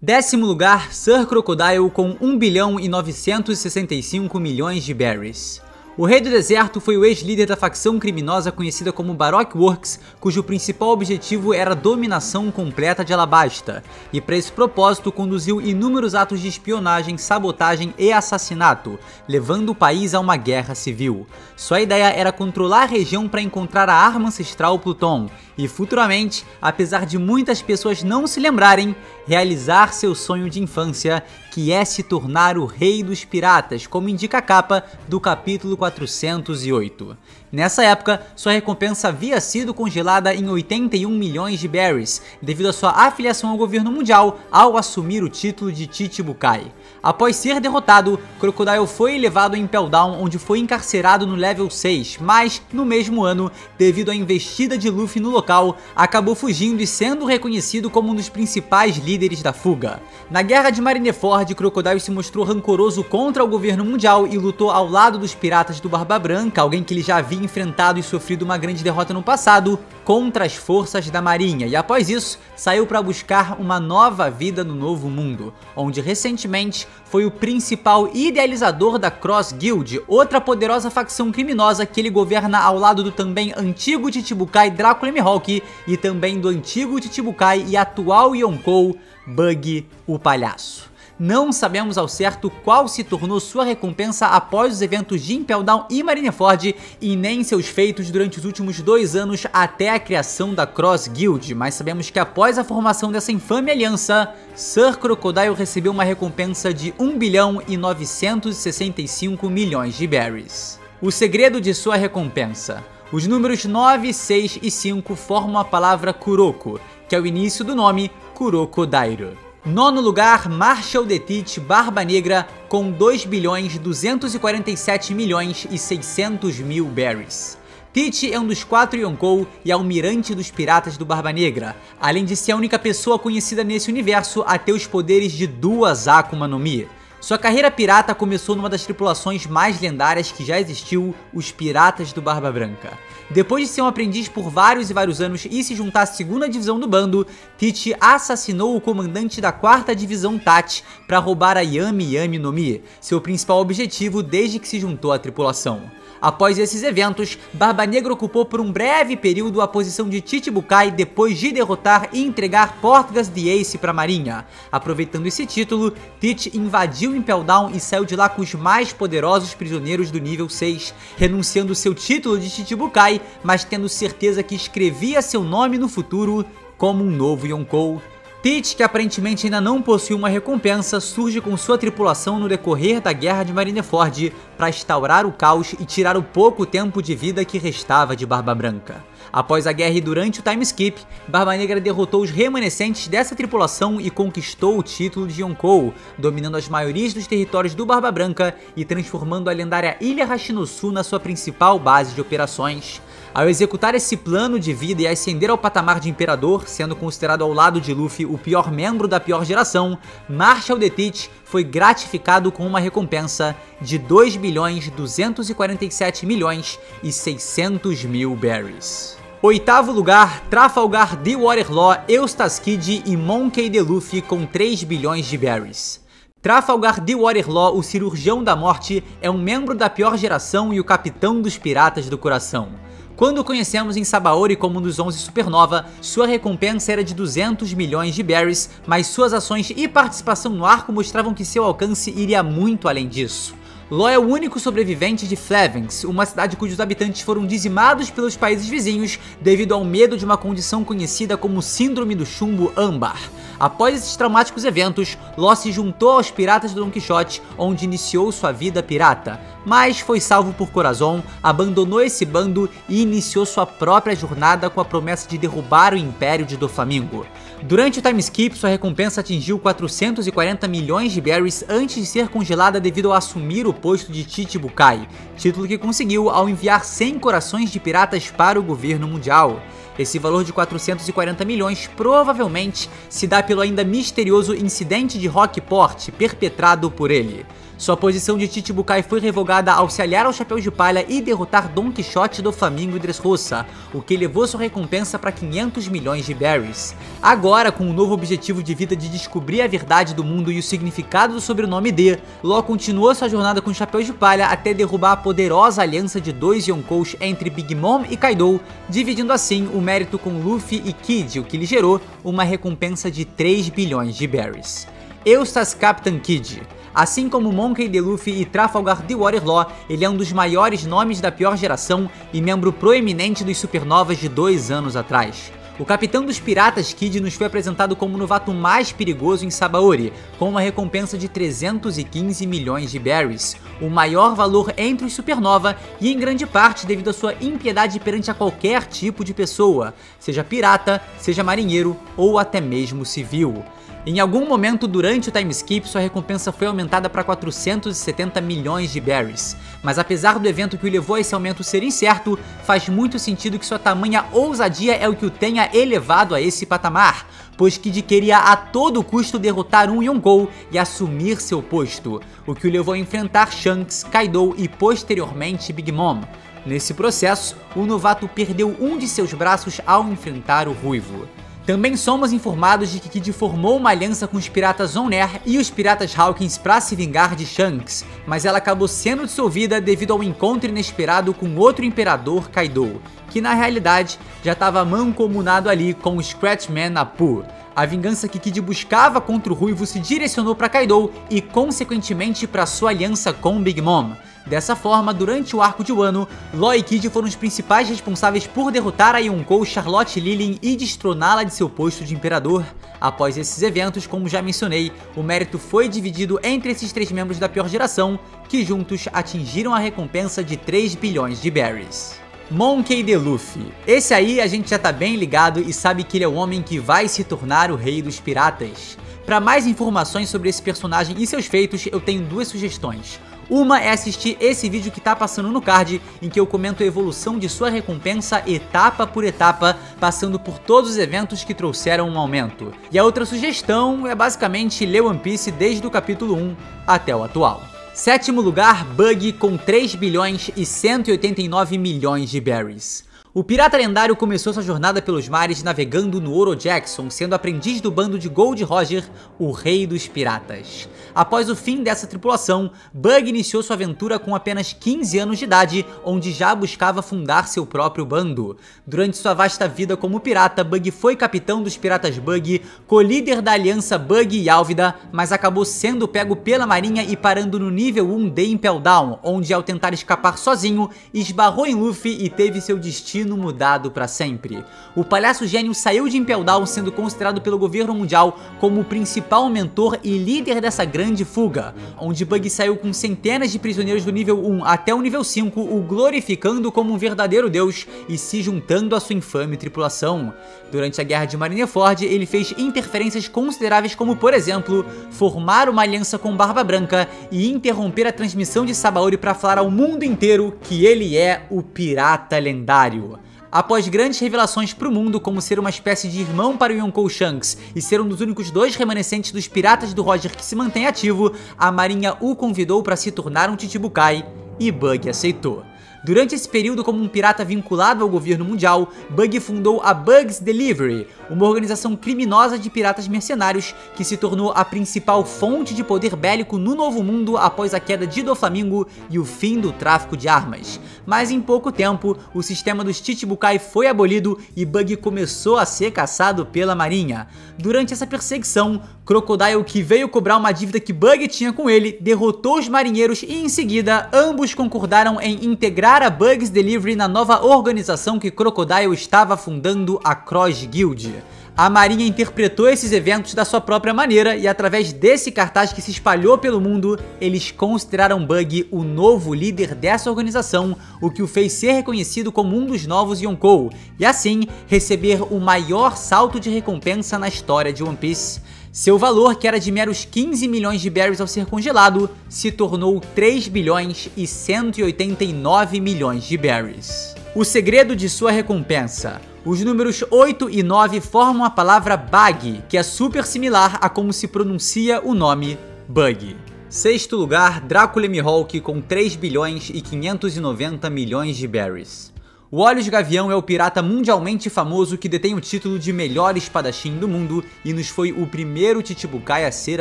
Décimo lugar, Sir Crocodile com 1 bilhão e 965 milhões de berries. O Rei do Deserto foi o ex-líder da facção criminosa conhecida como Baroque Works, cujo principal objetivo era a dominação completa de Alabasta, e para esse propósito conduziu inúmeros atos de espionagem, sabotagem e assassinato, levando o país a uma guerra civil. Sua ideia era controlar a região para encontrar a arma ancestral Pluton, e futuramente, apesar de muitas pessoas não se lembrarem, realizar seu sonho de infância, que é se tornar o Rei dos Piratas, como indica a capa do capítulo 408. Nessa época, sua recompensa havia sido congelada em 81 milhões de berries, devido à sua afiliação ao governo mundial ao assumir o título de Chichibukai. Após ser derrotado, Crocodile foi levado a Impel Down, onde foi encarcerado no level 6, mas, no mesmo ano, devido à investida de Luffy no local, acabou fugindo e sendo reconhecido como um dos principais líderes da fuga. Na Guerra de Marineford, Crocodile se mostrou rancoroso contra o governo mundial e lutou ao lado dos piratas do Barba Branca, alguém que ele já havia enfrentado e sofrido uma grande derrota no passado, contra as forças da marinha, e após isso, saiu para buscar uma nova vida no Novo Mundo, onde recentemente foi o principal idealizador da Cross Guild, outra poderosa facção criminosa que ele governa ao lado do também antigo Chichibukai Drácula Mihawk e também do antigo Chichibukai e atual Yonkou, Bug o Palhaço. Não sabemos ao certo qual se tornou sua recompensa após os eventos de Impel Down e Marineford e nem seus feitos durante os últimos 2 anos até a criação da Cross Guild, mas sabemos que após a formação dessa infame aliança, Sir Crocodile recebeu uma recompensa de 1 bilhão e 965 milhões de berries. O segredo de sua recompensa: os números 9, 6 e 5 formam a palavra Kuroko, que é o início do nome Crocodile. Nono lugar, Marshal the Teeth Barba Negra com 2 bilhões 247 milhões e 600 mil berries. Teeth é um dos 4 Yonkou e almirante dos piratas do Barba Negra, além de ser a única pessoa conhecida nesse universo a ter os poderes de 2 Akuma no Mi. Sua carreira pirata começou numa das tripulações mais lendárias que já existiu, os Piratas do Barba Branca. Depois de ser um aprendiz por vários anos e se juntar à 2ª divisão do bando, Teeth assassinou o comandante da 4ª divisão Tat para roubar a Yami Yami no Mi, seu principal objetivo desde que se juntou à tripulação. Após esses eventos, Barba Negra ocupou por um breve período a posição de Chichibukai depois de derrotar e entregar Portgas the Ace para a marinha. Aproveitando esse título, Teeth invadiu Impel Down e saiu de lá com os mais poderosos prisioneiros do nível 6, renunciando seu título de Chichibukai, mas tendo certeza que escrevia seu nome no futuro como um novo Yonkou. Teeth, que aparentemente ainda não possui uma recompensa, surge com sua tripulação no decorrer da Guerra de Marineford para instaurar o caos e tirar o pouco tempo de vida que restava de Barba Branca. Após a guerra e durante o time skip, Barba Negra derrotou os remanescentes dessa tripulação e conquistou o título de Yonkou, dominando as maiorias dos territórios do Barba Branca e transformando a lendária Ilha Hashinosu na sua principal base de operações. Ao executar esse plano de vida e ascender ao patamar de Imperador, sendo considerado ao lado de Luffy o pior membro da pior geração, Marshal the Teeth foi gratificado com uma recompensa de 2 bilhões 247 milhões e 600 mil berries. Oitavo lugar, Trafalgar the Waterlaw, Eustace Kid e Monkey D. Luffy com 3 bilhões de berries. Trafalgar the Waterlaw, o cirurgião da morte, é um membro da pior geração e o capitão dos piratas do coração. Quando o conhecemos em Sabaody como um dos 11 Supernova, sua recompensa era de 200 milhões de berries, mas suas ações e participação no arco mostravam que seu alcance iria muito além disso. Law é o único sobrevivente de Flevens, uma cidade cujos habitantes foram dizimados pelos países vizinhos devido ao medo de uma condição conhecida como Síndrome do Chumbo Âmbar. Após esses traumáticos eventos, Law se juntou aos piratas do Don Quixote, onde iniciou sua vida pirata, mas foi salvo por Corazon, abandonou esse bando e iniciou sua própria jornada com a promessa de derrubar o Império de Doflamingo. Durante o time skip, sua recompensa atingiu 440 milhões de berries antes de ser congelada devido ao assumir o posto de Chichibukai, título que conseguiu ao enviar 100 corações de piratas para o governo mundial. Esse valor de 440 milhões provavelmente se dá pelo ainda misterioso incidente de Rockport perpetrado por ele. Sua posição de Chichibukai foi revogada ao se aliar ao Chapéu de Palha e derrotar Don Quixote do Flamengo e Dressrosa, o que elevou sua recompensa para 500 milhões de berries. Agora, com o novo objetivo de vida de descobrir a verdade do mundo e o significado do sobrenome D, Law continuou sua jornada com o Chapéu de Palha até derrubar a poderosa aliança de dois Yonkous entre Big Mom e Kaido, dividindo assim o mérito com Luffy e Kid, o que lhe gerou uma recompensa de 3 bilhões de berries. Eustace Captain Kid. Assim como Monkey D. Luffy e Trafalgar D. Waterloo, ele é um dos maiores nomes da pior geração e membro proeminente dos Supernovas de 2 anos atrás. O capitão dos piratas Kid nos foi apresentado como o novato mais perigoso em Sabaody, com uma recompensa de 315 milhões de berries, o maior valor entre os Supernova e em grande parte devido à sua impiedade perante a qualquer tipo de pessoa, seja pirata, seja marinheiro ou até mesmo civil. Em algum momento durante o time skip, sua recompensa foi aumentada para 470 milhões de berries, mas apesar do evento que o levou a esse aumento ser incerto, faz muito sentido que sua tamanha ousadia é o que o tenha elevado a esse patamar, pois Kid queria a todo custo derrotar um Yonkou e assumir seu posto, o que o levou a enfrentar Shanks, Kaido e posteriormente Big Mom. Nesse processo, o novato perdeu um de seus braços ao enfrentar o Ruivo. Também somos informados de que Kid formou uma aliança com os piratas On Air e os piratas Hawkins para se vingar de Shanks, mas ela acabou sendo dissolvida devido ao encontro inesperado com outro imperador Kaido, que na realidade já estava mancomunado ali com o Scratchman Apu. A vingança que Kid buscava contra o Ruivo se direcionou para Kaido e consequentemente para sua aliança com Big Mom. Dessa forma, durante o arco de Wano, Law e Kid foram os principais responsáveis por derrotar a Yonkou Charlotte Lilin e destroná-la de seu posto de imperador. Após esses eventos, como já mencionei, o mérito foi dividido entre esses 3 membros da pior geração, que juntos atingiram a recompensa de 3 bilhões de berries. Monkey D. Luffy. Esse aí a gente já tá bem ligado e sabe que ele é o homem que vai se tornar o rei dos piratas. Para mais informações sobre esse personagem e seus feitos, eu tenho 2 sugestões. Uma é assistir esse vídeo que tá passando no card, em que eu comento a evolução de sua recompensa etapa por etapa, passando por todos os eventos que trouxeram um aumento. E a outra sugestão é basicamente ler One Piece desde o capítulo 1 até o atual. 7º lugar, Buggy com 3 bilhões e 189 milhões de berries. O pirata lendário começou sua jornada pelos mares navegando no Oro Jackson, sendo aprendiz do bando de Gold Roger, o rei dos piratas. Após o fim dessa tripulação, Buggy iniciou sua aventura com apenas 15 anos de idade, onde já buscava fundar seu próprio bando. Durante sua vasta vida como pirata, Buggy foi capitão dos piratas Buggy, co-líder da aliança Buggy e Álvida, mas acabou sendo pego pela marinha e parando no nível 1 de Impel Down, onde ao tentar escapar sozinho, esbarrou em Luffy e teve seu destino mudado para sempre. O palhaço gênio saiu de Impel Down sendo considerado pelo governo mundial como o principal mentor e líder dessa grande fuga, onde Buggy saiu com centenas de prisioneiros do nível 1 até o nível 5, o glorificando como um verdadeiro deus e se juntando à sua infame tripulação. Durante a Guerra de Marineford, ele fez interferências consideráveis como, por exemplo, formar uma aliança com Barba Branca e interromper a transmissão de Sabaody para falar ao mundo inteiro que ele é o pirata lendário. Após grandes revelações para o mundo, como ser uma espécie de irmão para o Yonkou Shanks e ser um dos únicos 2 remanescentes dos piratas do Roger que se mantém ativo, a marinha o convidou para se tornar um Chichibukai e Buggy aceitou. Durante esse período, como um pirata vinculado ao governo mundial, Buggy fundou a Bugs Delivery, uma organização criminosa de piratas mercenários que se tornou a principal fonte de poder bélico no Novo Mundo após a queda de Doflamingo e o fim do tráfico de armas. Mas em pouco tempo, o sistema dos Chichibukai foi abolido e Buggy começou a ser caçado pela marinha. Durante essa perseguição, Crocodile, que veio cobrar uma dívida que Buggy tinha com ele, derrotou os marinheiros e em seguida, ambos concordaram em integrar a Bugs Delivery na nova organização que Crocodile estava fundando, a Cross Guild. A marinha interpretou esses eventos da sua própria maneira e através desse cartaz que se espalhou pelo mundo, eles consideraram Buggy o novo líder dessa organização, o que o fez ser reconhecido como um dos novos Yonkou, e assim receber o maior salto de recompensa na história de One Piece. Seu valor, que era de meros 15 milhões de berries ao ser congelado, se tornou 3 bilhões e 189 milhões de berries. O segredo de sua recompensa. Os números 8 e 9 formam a palavra bug, que é super similar a como se pronuncia o nome Bug. Sexto lugar, Drácula Mihawk com 3 bilhões e 590 milhões de berries. O Olhos Gavião é o pirata mundialmente famoso que detém o título de melhor espadachim do mundo e nos foi o primeiro Chichibukai a ser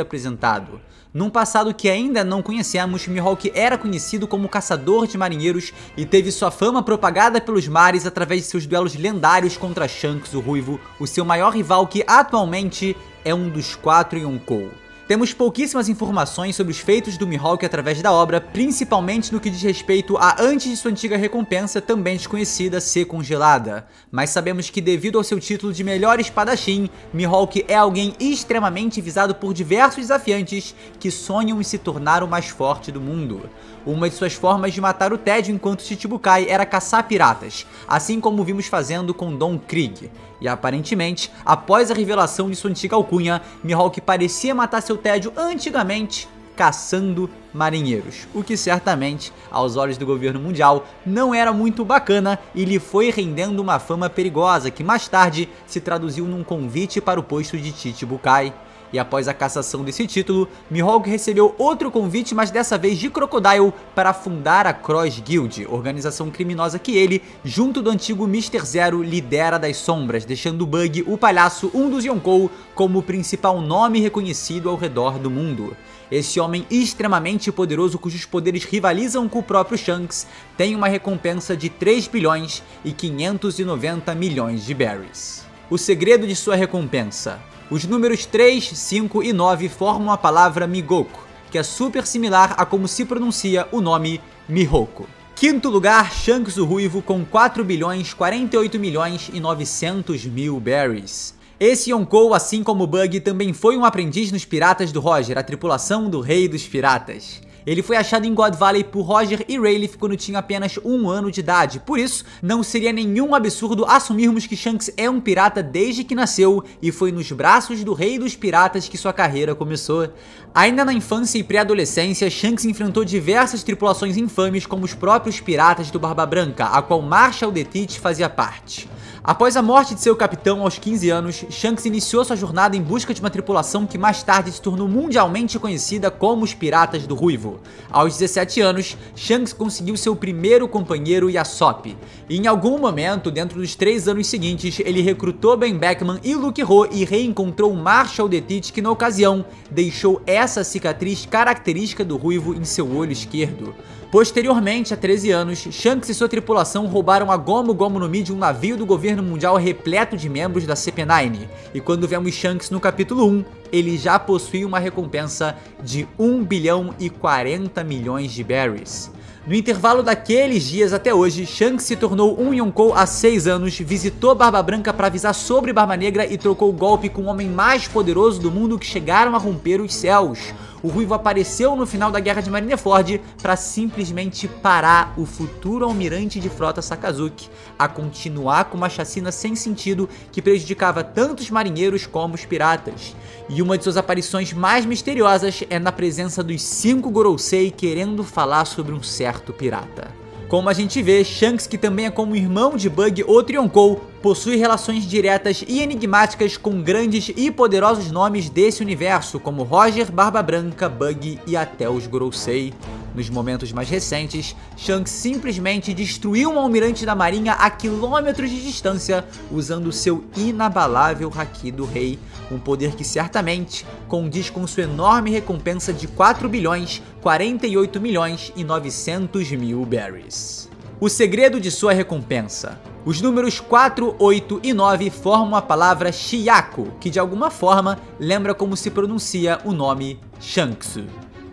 apresentado. Num passado que ainda não conhecemos, Mihawk era conhecido como caçador de marinheiros e teve sua fama propagada pelos mares através de seus duelos lendários contra Shanks, o Ruivo, o seu maior rival que atualmente é um dos 4 Yonkou. Temos pouquíssimas informações sobre os feitos do Mihawk através da obra, principalmente no que diz respeito a antes de sua antiga recompensa, também desconhecida, ser congelada. Mas sabemos que devido ao seu título de melhor espadachim, Mihawk é alguém extremamente visado por diversos desafiantes que sonham em se tornar o mais forte do mundo. Uma de suas formas de matar o tédio enquanto Chichibukai era caçar piratas, assim como vimos fazendo com Don Krieg. E aparentemente, após a revelação de sua antiga alcunha, Mihawk parecia matar seu tédio antigamente caçando marinheiros, o que certamente, aos olhos do governo mundial, não era muito bacana e lhe foi rendendo uma fama perigosa que mais tarde se traduziu num convite para o posto de Chichibukai. E após a cassação desse título, Mihawk recebeu outro convite, mas dessa vez de Crocodile, para fundar a Cross Guild, organização criminosa que ele, junto do antigo Mr. Zero, lidera das sombras, deixando Bug, o palhaço, um dos Yonkou, como o principal nome reconhecido ao redor do mundo. Esse homem extremamente poderoso, cujos poderes rivalizam com o próprio Shanks, tem uma recompensa de 3 bilhões e 590 milhões de berries. O segredo de sua recompensa. Os números 3, 5 e 9 formam a palavra Migoku, que é super similar a como se pronuncia o nome Mihoko. Quinto lugar, Shanks o Ruivo com 4 bilhões 48 milhões e 900 mil berries. Esse Yonkou, assim como Bug, também foi um aprendiz nos Piratas do Roger, a tripulação do Rei dos Piratas. Ele foi achado em God Valley por Roger e Rayleigh quando tinha apenas 1 ano de idade, por isso não seria nenhum absurdo assumirmos que Shanks é um pirata desde que nasceu e foi nos braços do Rei dos Piratas que sua carreira começou. Ainda na infância e pré-adolescência, Shanks enfrentou diversas tripulações infames como os próprios Piratas do Barba Branca, a qual Marshall the Teeth fazia parte. Após a morte de seu capitão aos 15 anos, Shanks iniciou sua jornada em busca de uma tripulação que mais tarde se tornou mundialmente conhecida como os Piratas do Ruivo. Aos 17 anos, Shanks conseguiu seu primeiro companheiro Yasopp, e em algum momento, dentro dos 3 anos seguintes, ele recrutou Ben Beckman e Luke Ho e reencontrou Marshall the Teeth, que na ocasião deixou essa cicatriz característica do Ruivo em seu olho esquerdo. Posteriormente, a 13 anos, Shanks e sua tripulação roubaram a Gomu Gomu no Mi de um navio do governo mundial repleto de membros da CP9. E quando vemos Shanks no capítulo 1, ele já possui uma recompensa de 1 bilhão e 40 milhões de berries. No intervalo daqueles dias até hoje, Shanks se tornou um Yonkou há 6 anos, visitou Barba Branca para avisar sobre Barba Negra e trocou golpe com o homem mais poderoso do mundo que chegaram a romper os céus. O Ruivo apareceu no final da Guerra de Marineford para simplesmente parar o futuro almirante de frota Sakazuki a continuar com uma chacina sem sentido que prejudicava tanto os marinheiros como os piratas. E uma de suas aparições mais misteriosas é na presença dos 5 Gorosei querendo falar sobre um certo pirata. Como a gente vê, Shanks, que também é como irmão de Bug, outro Yonkou, possui relações diretas e enigmáticas com grandes e poderosos nomes desse universo, como Roger, Barba Branca, Bug e até os Gorosei. Nos momentos mais recentes, Shanks simplesmente destruiu um almirante da marinha a quilômetros de distância, usando seu inabalável Haki do Rei, um poder que certamente condiz com sua enorme recompensa de 4 bilhões, 48 milhões e 900 mil berries. O segredo de sua recompensa. Os números 4, 8 e 9 formam a palavra Shiyaku, que de alguma forma lembra como se pronuncia o nome Shanks.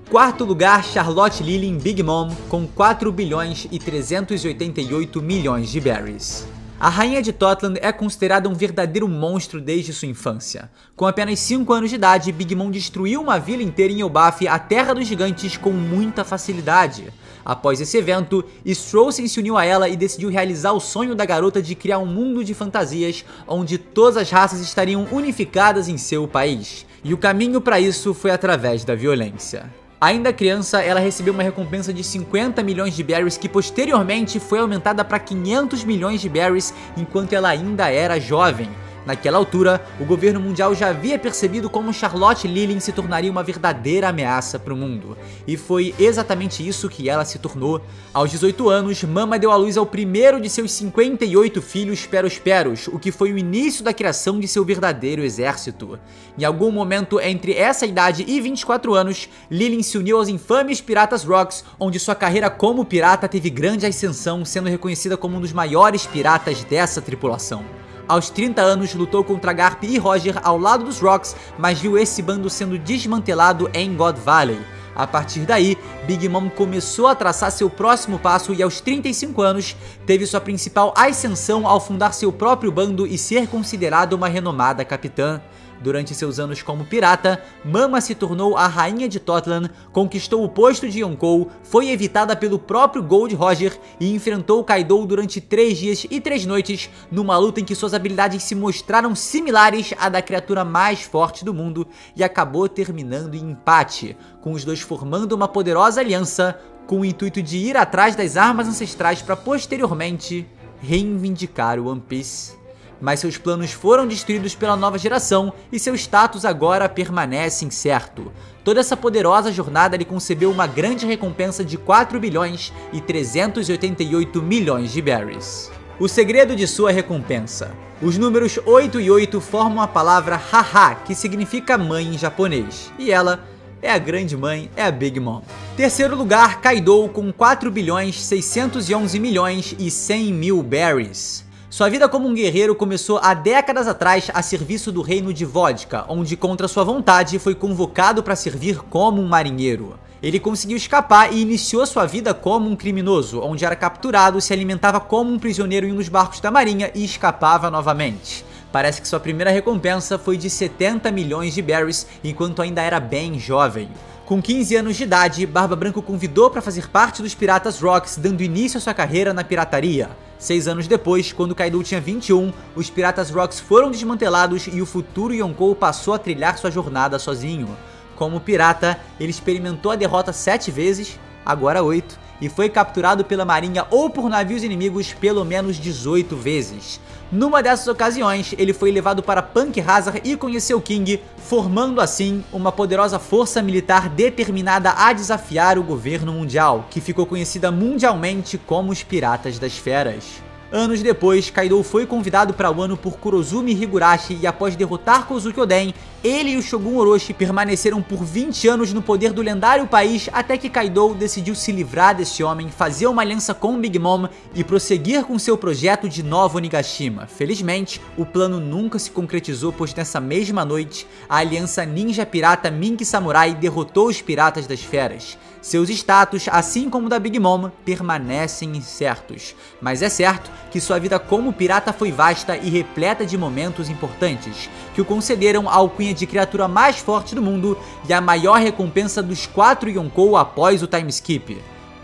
Quarto lugar, Charlotte Lillian Big Mom, com 4 bilhões e 388 milhões de berries. A rainha de Totland é considerada um verdadeiro monstro desde sua infância. Com apenas 5 anos de idade, Big Mom destruiu uma vila inteira em Elbaf, a Terra dos Gigantes, com muita facilidade. Após esse evento, Straussen se uniu a ela e decidiu realizar o sonho da garota de criar um mundo de fantasias onde todas as raças estariam unificadas em seu país. E o caminho para isso foi através da violência. Ainda criança, ela recebeu uma recompensa de 50 milhões de berries que posteriormente foi aumentada para 500 milhões de berries enquanto ela ainda era jovem. Naquela altura, o governo mundial já havia percebido como Charlotte Lilling se tornaria uma verdadeira ameaça para o mundo. E foi exatamente isso que ela se tornou. Aos 18 anos, Mama deu à luz ao primeiro de seus 58 filhos peros, o que foi o início da criação de seu verdadeiro exército. Em algum momento entre essa idade e 24 anos, Lilling se uniu aos infames Piratas Rocks, onde sua carreira como pirata teve grande ascensão, sendo reconhecida como um dos maiores piratas dessa tripulação. Aos 30 anos, lutou contra Garp e Roger ao lado dos Rocks, mas viu esse bando sendo desmantelado em God Valley. A partir daí, Big Mom começou a traçar seu próximo passo e aos 35 anos, teve sua principal ascensão ao fundar seu próprio bando e ser considerada uma renomada capitã. Durante seus anos como pirata, Mama se tornou a rainha de Totlan, conquistou o posto de Yonkou, foi evitada pelo próprio Gold Roger e enfrentou Kaido durante 3 dias e 3 noites, numa luta em que suas habilidades se mostraram similares à da criatura mais forte do mundo e acabou terminando em empate, com os dois formando uma poderosa aliança com o intuito de ir atrás das armas ancestrais para posteriormente reivindicar o One Piece. Mas seus planos foram destruídos pela nova geração e seu status agora permanece incerto. Toda essa poderosa jornada lhe concebeu uma grande recompensa de 4 bilhões e 388 milhões de berries. O segredo de sua recompensa. Os números 8 e 8 formam a palavra Haha, que significa mãe em japonês, e ela é a grande mãe, é a Big Mom. Terceiro lugar, Kaido com 4 bilhões 611 milhões e 100 mil berries. Sua vida como um guerreiro começou há décadas atrás a serviço do reino de Vodka, onde contra sua vontade foi convocado para servir como um marinheiro. Ele conseguiu escapar e iniciou sua vida como um criminoso, onde era capturado, se alimentava como um prisioneiro em um dos barcos da marinha e escapava novamente. Parece que sua primeira recompensa foi de 70 milhões de berries, enquanto ainda era bem jovem. Com 15 anos de idade, Barba Branca o convidou para fazer parte dos Piratas Rocks, dando início à sua carreira na pirataria. 6 anos depois, quando Kaido tinha 21, os Piratas Rocks foram desmantelados e o futuro Yonkou passou a trilhar sua jornada sozinho. Como pirata, ele experimentou a derrota 7 vezes, agora 8, e foi capturado pela marinha ou por navios inimigos pelo menos 18 vezes. Numa dessas ocasiões, ele foi levado para Punk Hazard e conheceu King, formando assim uma poderosa força militar determinada a desafiar o governo mundial, que ficou conhecida mundialmente como os Piratas das Feras. Anos depois, Kaido foi convidado para Wano por Kurozumi Higurashi e após derrotar Kozuki Oden, ele e o Shogun Orochi permaneceram por 20 anos no poder do lendário país até que Kaido decidiu se livrar desse homem, fazer uma aliança com Big Mom e prosseguir com seu projeto de Nova Onigashima. Felizmente, o plano nunca se concretizou, pois nessa mesma noite, a aliança ninja pirata Mink Samurai derrotou os Piratas das Feras. Seus status, assim como o da Big Mom, permanecem incertos, mas é certo que sua vida como pirata foi vasta e repleta de momentos importantes, que o concederam a alcunha de criatura mais forte do mundo e a maior recompensa dos 4 Yonkou após o time skip.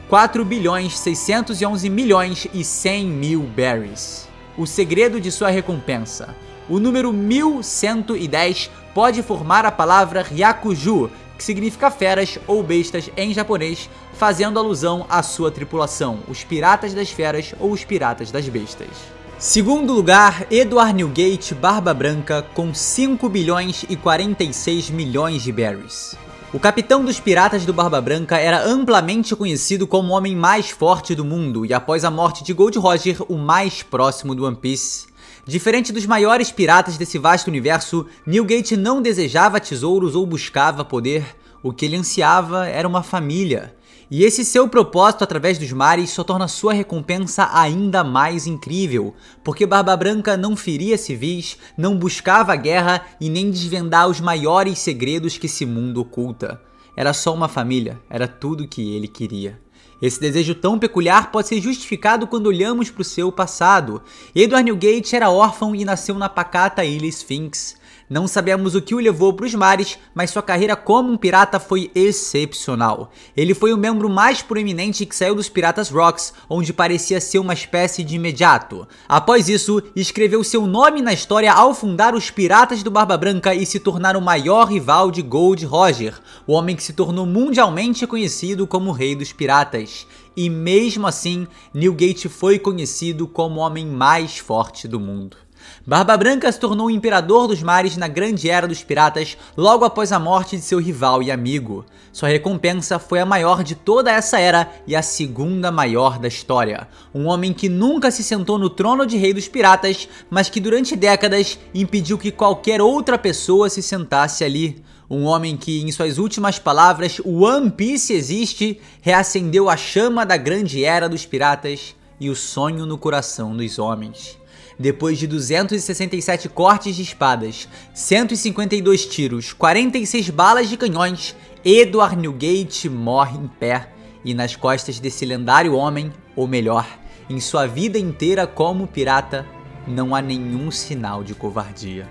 4 bilhões 611 milhões e 100 mil berries. O segredo de sua recompensa. O número 1110 pode formar a palavra Ryakuju, que significa feras ou bestas em japonês, fazendo alusão à sua tripulação, os Piratas das Feras ou os Piratas das Bestas. Segundo lugar, Edward Newgate Barba Branca com 5 bilhões e 46 milhões de berries. O capitão dos Piratas do Barba Branca era amplamente conhecido como o homem mais forte do mundo e após a morte de Gold Roger, o mais próximo do One Piece. Diferente dos maiores piratas desse vasto universo, Newgate não desejava tesouros ou buscava poder, o que ele ansiava era uma família. E esse seu propósito através dos mares só torna sua recompensa ainda mais incrível, porque Barba Branca não feria civis, não buscava a guerra e nem desvendar os maiores segredos que esse mundo oculta. Era só uma família, era tudo que ele queria. Esse desejo tão peculiar pode ser justificado quando olhamos para o seu passado. Edward Newgate era órfão e nasceu na pacata ilha Sphinx. Não sabemos o que o levou para os mares, mas sua carreira como um pirata foi excepcional. Ele foi o membro mais proeminente que saiu dos Piratas Rocks, onde parecia ser uma espécie de imediato. Após isso, escreveu seu nome na história ao fundar os Piratas do Barba Branca e se tornar o maior rival de Gold Roger, o homem que se tornou mundialmente conhecido como o Rei dos Piratas. E mesmo assim, Newgate foi conhecido como o homem mais forte do mundo. Barba Branca se tornou o imperador dos mares na grande era dos piratas logo após a morte de seu rival e amigo. Sua recompensa foi a maior de toda essa era e a segunda maior da história. Um homem que nunca se sentou no trono de rei dos piratas, mas que durante décadas impediu que qualquer outra pessoa se sentasse ali. Um homem que, em suas últimas palavras, One Piece existe, reacendeu a chama da grande era dos piratas e o sonho no coração dos homens. Depois de 267 cortes de espadas, 152 tiros, 46 balas de canhões, Edward Newgate morre em pé. E nas costas desse lendário homem, ou melhor, em sua vida inteira como pirata, não há nenhum sinal de covardia.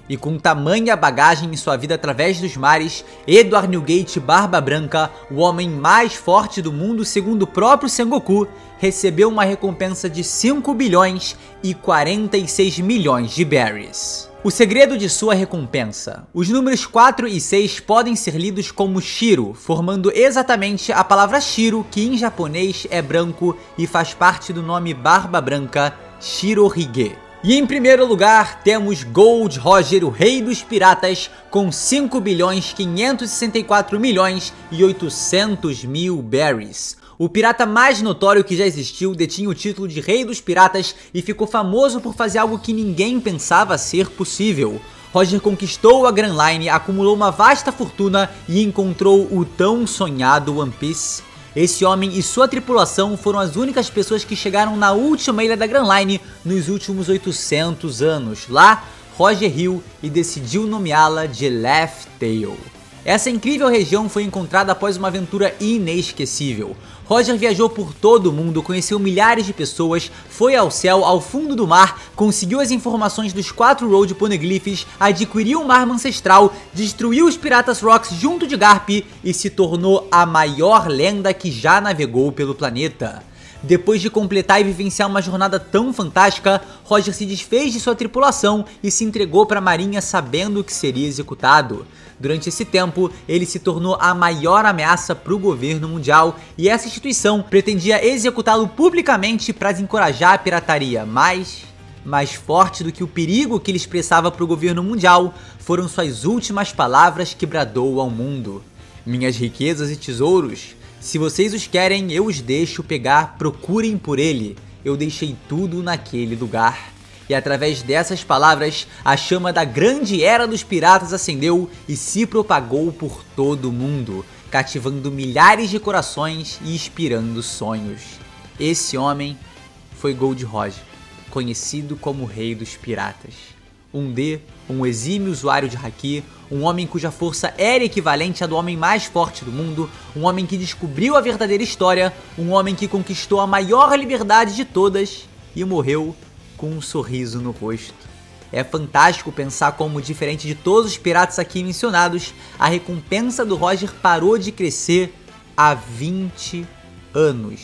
E com tamanha bagagem em sua vida através dos mares, Edward Newgate Barba Branca, o homem mais forte do mundo segundo o próprio Sengoku, recebeu uma recompensa de 5 bilhões e 46 milhões de berries. O segredo de sua recompensa. Os números 4 e 6 podem ser lidos como Shiro, formando exatamente a palavra Shiro, que em japonês é branco e faz parte do nome Barba Branca, Shirohige. E em primeiro lugar temos Gold Roger, o rei dos piratas, com 5 bilhões 564 milhões e 800 mil berries. O pirata mais notório que já existiu detinha o título de rei dos piratas e ficou famoso por fazer algo que ninguém pensava ser possível. Roger conquistou a Grand Line, acumulou uma vasta fortuna e encontrou o tão sonhado One Piece. Esse homem e sua tripulação foram as únicas pessoas que chegaram na última ilha da Grand Line nos últimos 800 anos. Lá, Roger riu e decidiu nomeá-la de Laugh Tale. Essa incrível região foi encontrada após uma aventura inesquecível. Roger viajou por todo o mundo, conheceu milhares de pessoas, foi ao céu, ao fundo do mar, conseguiu as informações dos 4 Road Poneglyphs, adquiriu uma arma ancestral, destruiu os Piratas Rocks junto de Garp e se tornou a maior lenda que já navegou pelo planeta. Depois de completar e vivenciar uma jornada tão fantástica, Roger se desfez de sua tripulação e se entregou para a marinha sabendo que seria executado. Durante esse tempo, ele se tornou a maior ameaça para o governo mundial e essa instituição pretendia executá-lo publicamente para desencorajar a pirataria, mas mais forte do que o perigo que ele expressava para o governo mundial foram suas últimas palavras que bradou ao mundo: minhas riquezas e tesouros, se vocês os querem, eu os deixo pegar, procurem por ele. Eu deixei tudo naquele lugar. E através dessas palavras, a chama da grande era dos piratas acendeu e se propagou por todo o mundo, cativando milhares de corações e inspirando sonhos. Esse homem foi Gold Roger, conhecido como o Rei dos Piratas. Um exímio usuário de Haki, um homem cuja força era equivalente à do homem mais forte do mundo, um homem que descobriu a verdadeira história, um homem que conquistou a maior liberdade de todas e morreu com um sorriso no rosto. É fantástico pensar como, diferente de todos os piratas aqui mencionados, a recompensa do Roger parou de crescer há 20 anos.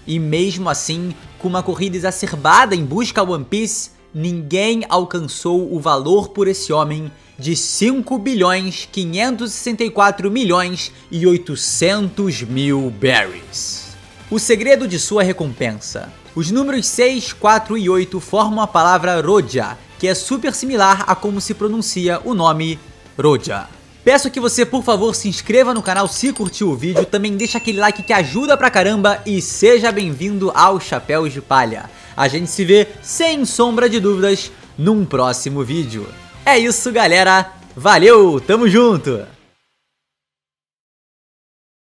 E mesmo assim, com uma corrida exacerbada em busca ao One Piece, ninguém alcançou o valor por esse homem de 5 bilhões 564 milhões e 800 mil berries. O segredo de sua recompensa. Os números 6, 4 e 8 formam a palavra Roja, que é super similar a como se pronuncia o nome Roja. Peço que você, por favor, se inscreva no canal se curtiu o vídeo, também deixa aquele like que ajuda pra caramba e seja bem-vindo aos Chapéus de Palha. A gente se vê, sem sombra de dúvidas, num próximo vídeo. É isso, galera. Valeu, tamo junto!